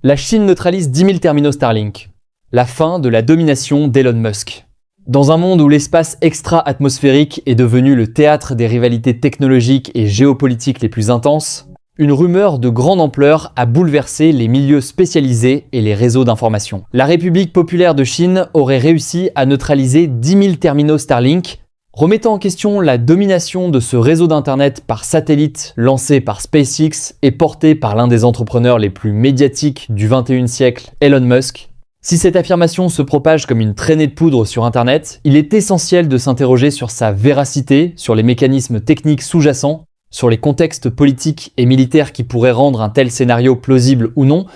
La Chine neutralise 10 000 terminaux Starlink. La fin de la domination d'Elon Musk. Dans un monde où l'espace extra-atmosphérique est devenu le théâtre des rivalités technologiques et géopolitiques les plus intenses, une rumeur de grande ampleur a bouleversé les milieux spécialisés et les réseaux d'information. La République populaire de Chine aurait réussi à neutraliser 10 000 terminaux Starlink, remettant en question la domination de ce réseau d'internet par satellite lancé par SpaceX et porté par l'un des entrepreneurs les plus médiatiques du XXIe siècle, Elon Musk. Si cette affirmation se propage comme une traînée de poudre sur internet, il est essentiel de s'interroger sur sa véracité, sur les mécanismes techniques sous-jacents, sur les contextes politiques et militaires qui pourraient rendre un tel scénario plausible ou non,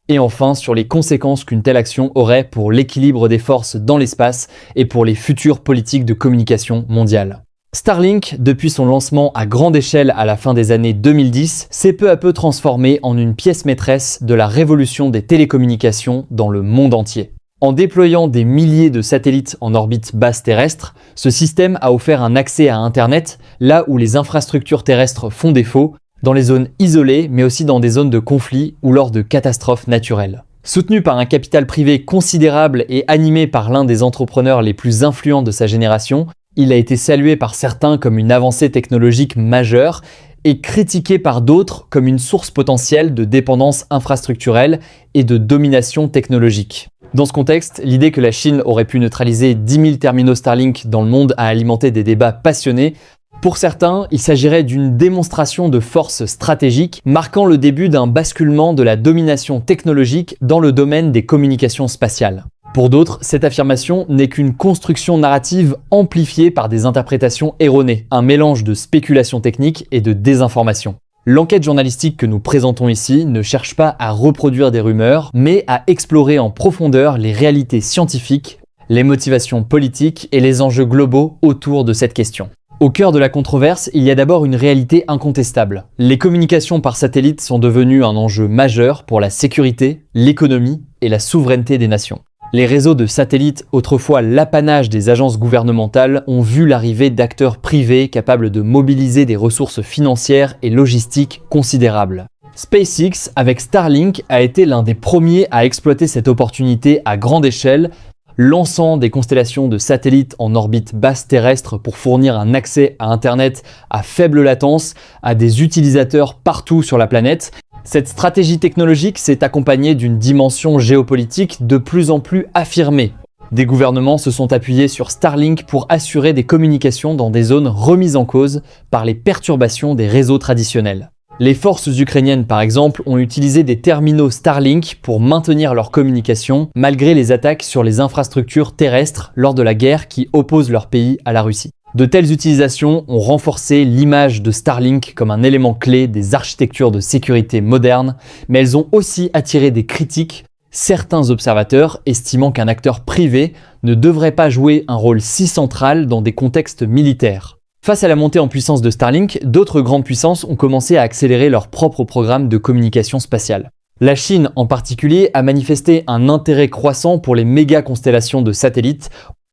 et enfin sur les conséquences qu'une telle action aurait pour l'équilibre des forces dans l'espace et pour les futures politiques de communication mondiale. Starlink, depuis son lancement à grande échelle à la fin des années 2010, s'est peu à peu transformé en une pièce maîtresse de la révolution des télécommunications dans le monde entier. En déployant des milliers de satellites en orbite basse terrestre, ce système a offert un accès à Internet là où les infrastructures terrestres font défaut, dans les zones isolées mais aussi dans des zones de conflit ou lors de catastrophes naturelles. Soutenu par un capital privé considérable et animé par l'un des entrepreneurs les plus influents de sa génération, il a été salué par certains comme une avancée technologique majeure et critiqué par d'autres comme une source potentielle de dépendance infrastructurelle et de domination technologique. Dans ce contexte, l'idée que la Chine aurait pu neutraliser 10 000 terminaux Starlink dans le monde a alimenté des débats passionnés. Pour certains, il s'agirait d'une démonstration de force stratégique, marquant le début d'un basculement de la domination technologique dans le domaine des communications spatiales. Pour d'autres, cette affirmation n'est qu'une construction narrative amplifiée par des interprétations erronées, un mélange de spéculation technique et de désinformation. L'enquête journalistique que nous présentons ici ne cherche pas à reproduire des rumeurs, mais à explorer en profondeur les réalités scientifiques, les motivations politiques et les enjeux globaux autour de cette question. Au cœur de la controverse, il y a d'abord une réalité incontestable. Les communications par satellite sont devenues un enjeu majeur pour la sécurité, l'économie et la souveraineté des nations. Les réseaux de satellites, autrefois l'apanage des agences gouvernementales, ont vu l'arrivée d'acteurs privés capables de mobiliser des ressources financières et logistiques considérables. SpaceX, avec Starlink, a été l'un des premiers à exploiter cette opportunité à grande échelle, lançant des constellations de satellites en orbite basse terrestre pour fournir un accès à Internet à faible latence à des utilisateurs partout sur la planète. Cette stratégie technologique s'est accompagnée d'une dimension géopolitique de plus en plus affirmée. Des gouvernements se sont appuyés sur Starlink pour assurer des communications dans des zones remises en cause par les perturbations des réseaux traditionnels. Les forces ukrainiennes, par exemple, ont utilisé des terminaux Starlink pour maintenir leurs communications malgré les attaques sur les infrastructures terrestres lors de la guerre qui oppose leur pays à la Russie. De telles utilisations ont renforcé l'image de Starlink comme un élément clé des architectures de sécurité modernes, mais elles ont aussi attiré des critiques, certains observateurs estimant qu'un acteur privé ne devrait pas jouer un rôle si central dans des contextes militaires. Face à la montée en puissance de Starlink, d'autres grandes puissances ont commencé à accélérer leurs propres programmes de communication spatiale. La Chine en particulier a manifesté un intérêt croissant pour les méga-constellations de satellites.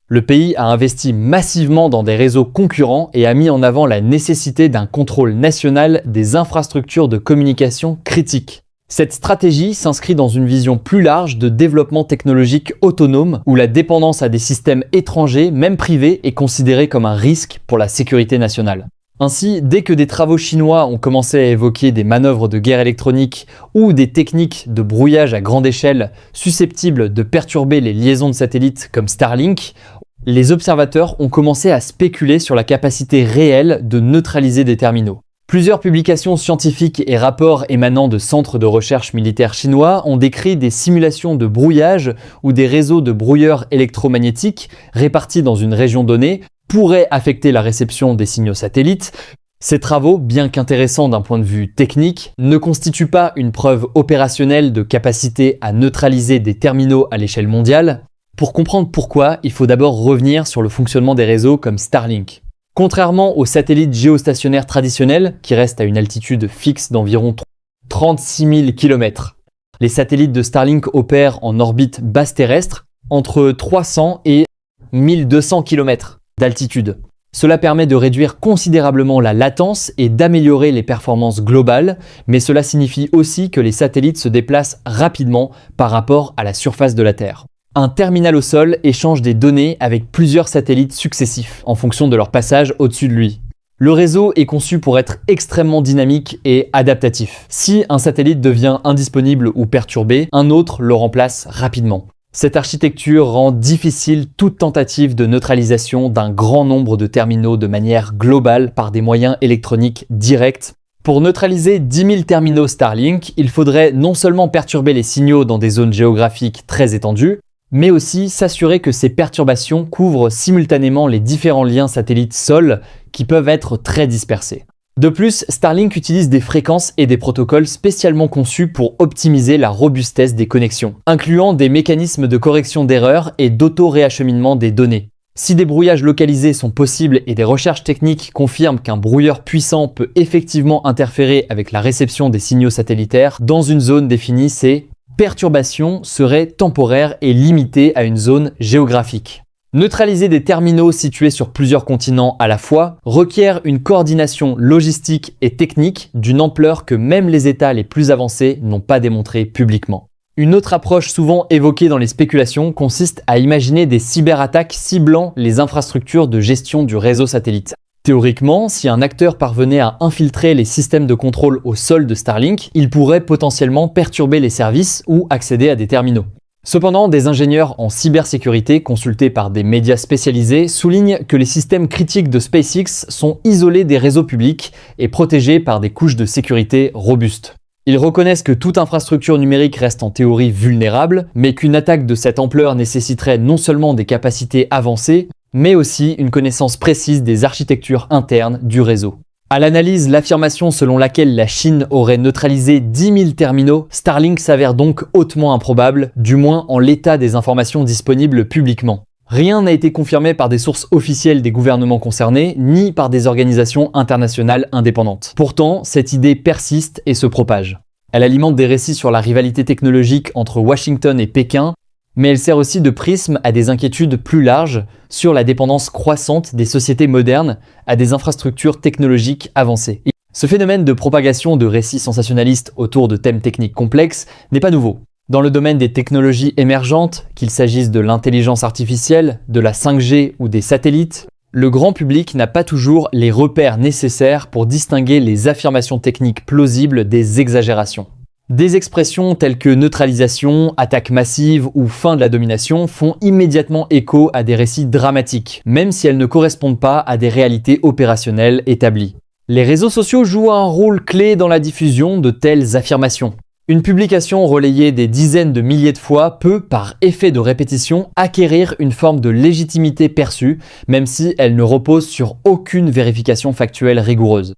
Le pays a investi massivement dans des réseaux concurrents et a mis en avant la nécessité d'un contrôle national des infrastructures de communication critiques. Cette stratégie s'inscrit dans une vision plus large de développement technologique autonome où la dépendance à des systèmes étrangers, même privés, est considérée comme un risque pour la sécurité nationale. Ainsi, dès que des travaux chinois ont commencé à évoquer des manœuvres de guerre électronique ou des techniques de brouillage à grande échelle susceptibles de perturber les liaisons de satellites comme Starlink, les observateurs ont commencé à spéculer sur la capacité réelle de neutraliser des terminaux. Plusieurs publications scientifiques et rapports émanant de centres de recherche militaires chinois ont décrit des simulations de brouillage où des réseaux de brouilleurs électromagnétiques répartis dans une région donnée pourraient affecter la réception des signaux satellites. Ces travaux, bien qu'intéressants d'un point de vue technique, ne constituent pas une preuve opérationnelle de capacité à neutraliser des terminaux à l'échelle mondiale. Pour comprendre pourquoi, il faut d'abord revenir sur le fonctionnement des réseaux comme Starlink. Contrairement aux satellites géostationnaires traditionnels, qui restent à une altitude fixe d'environ 36 000 km, les satellites de Starlink opèrent en orbite basse terrestre entre 300 et 1200 km d'altitude. Cela permet de réduire considérablement la latence et d'améliorer les performances globales, mais cela signifie aussi que les satellites se déplacent rapidement par rapport à la surface de la Terre. Un terminal au sol échange des données avec plusieurs satellites successifs en fonction de leur passage au-dessus de lui. Le réseau est conçu pour être extrêmement dynamique et adaptatif. Si un satellite devient indisponible ou perturbé, un autre le remplace rapidement. Cette architecture rend difficile toute tentative de neutralisation d'un grand nombre de terminaux de manière globale par des moyens électroniques directs. Pour neutraliser 10 000 terminaux Starlink, il faudrait non seulement perturber les signaux dans des zones géographiques très étendues, mais aussi s'assurer que ces perturbations couvrent simultanément les différents liens satellites-sol qui peuvent être très dispersés. De plus, Starlink utilise des fréquences et des protocoles spécialement conçus pour optimiser la robustesse des connexions, incluant des mécanismes de correction d'erreurs et d'auto-réacheminement des données. Si des brouillages localisés sont possibles et des recherches techniques confirment qu'un brouilleur puissant peut effectivement interférer avec la réception des signaux satellitaires dans une zone définie, ces perturbations seraient temporaires et limitées à une zone géographique. Neutraliser des terminaux situés sur plusieurs continents à la fois requiert une coordination logistique et technique d'une ampleur que même les États les plus avancés n'ont pas démontré publiquement. Une autre approche souvent évoquée dans les spéculations consiste à imaginer des cyberattaques ciblant les infrastructures de gestion du réseau satellite. Théoriquement, si un acteur parvenait à infiltrer les systèmes de contrôle au sol de Starlink, il pourrait potentiellement perturber les services ou accéder à des terminaux. Cependant, des ingénieurs en cybersécurité consultés par des médias spécialisés soulignent que les systèmes critiques de SpaceX sont isolés des réseaux publics et protégés par des couches de sécurité robustes. Ils reconnaissent que toute infrastructure numérique reste en théorie vulnérable, mais qu'une attaque de cette ampleur nécessiterait non seulement des capacités avancées, mais aussi une connaissance précise des architectures internes du réseau. À l'analyse, l'affirmation selon laquelle la Chine aurait neutralisé 10 000 terminaux, Starlink s'avère donc hautement improbable, du moins en l'état des informations disponibles publiquement. Rien n'a été confirmé par des sources officielles des gouvernements concernés, ni par des organisations internationales indépendantes. Pourtant, cette idée persiste et se propage. Elle alimente des récits sur la rivalité technologique entre Washington et Pékin, mais elle sert aussi de prisme à des inquiétudes plus larges sur la dépendance croissante des sociétés modernes à des infrastructures technologiques avancées. Ce phénomène de propagation de récits sensationnalistes autour de thèmes techniques complexes n'est pas nouveau. Dans le domaine des technologies émergentes, qu'il s'agisse de l'intelligence artificielle, de la 5G ou des satellites, le grand public n'a pas toujours les repères nécessaires pour distinguer les affirmations techniques plausibles des exagérations. Des expressions telles que neutralisation, attaque massive ou fin de la domination font immédiatement écho à des récits dramatiques, même si elles ne correspondent pas à des réalités opérationnelles établies. Les réseaux sociaux jouent un rôle clé dans la diffusion de telles affirmations. Une publication relayée des dizaines de milliers de fois peut, par effet de répétition, acquérir une forme de légitimité perçue, même si elle ne repose sur aucune vérification factuelle rigoureuse.